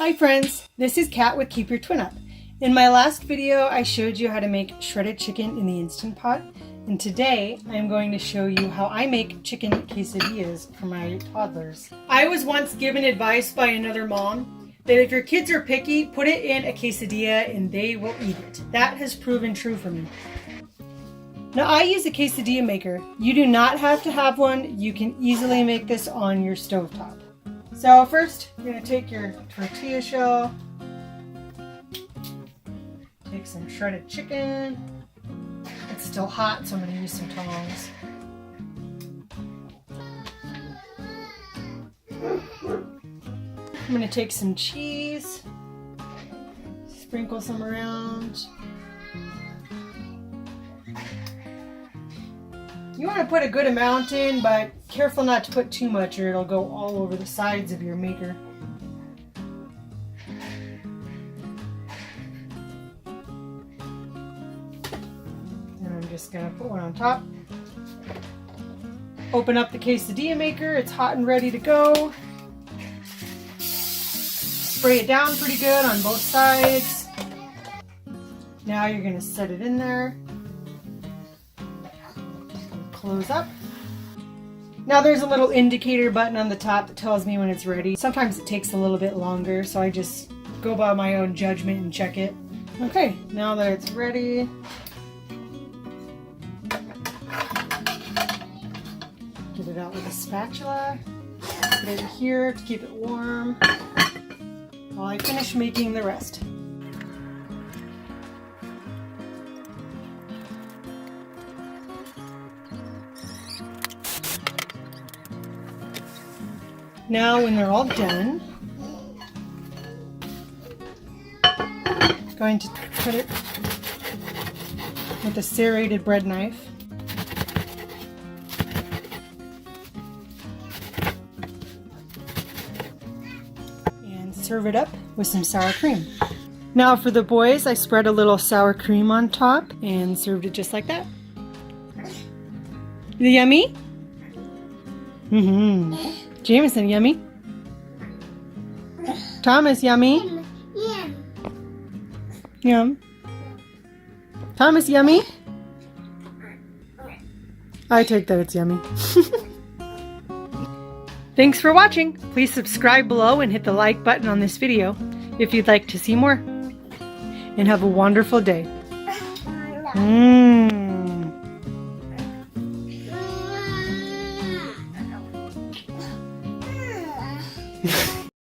Hi friends, this is Kat with Keep Your Twin Up. In my last video, I showed you how to make shredded chicken in the Instant Pot, and today I'm going to show you how I make chicken quesadillas for my toddlers. I was once given advice by another mom that if your kids are picky, put it in a quesadilla and they will eat it. That has proven true for me. Now I use a quesadilla maker. You do not have to have one. You can easily make this on your stovetop. So first, you're going to take your tortilla shell, take some shredded chicken. It's still hot, so I'm going to use some tongs. I'm going to take some cheese, sprinkle some around. You want to put a good amount in, but careful not to put too much or it'll go all over the sides of your maker. And I'm just going to put one on top. Open up the quesadilla maker. It's hot and ready to go. Spray it down pretty good on both sides. Now you're going to set it in there. Close up. Now there's a little indicator button on the top that tells me when it's ready. Sometimes it takes a little bit longer, so I just go by my own judgment and check it. Okay, now that it's ready, get it out with a spatula. Put it here to keep it warm while I finish making the rest. Now when they're all done, I'm going to cut it with a serrated bread knife. And serve it up with some sour cream. Now for the boys, I spread a little sour cream on top and served it just like that. Yummy? Mm-hmm. Jamison, yummy? Thomas, yummy? Yum. Thomas, yummy? I take that it's yummy. Thanks for watching. Please subscribe below and hit the like button on this video if you'd like to see more. And have a wonderful day. Yeah.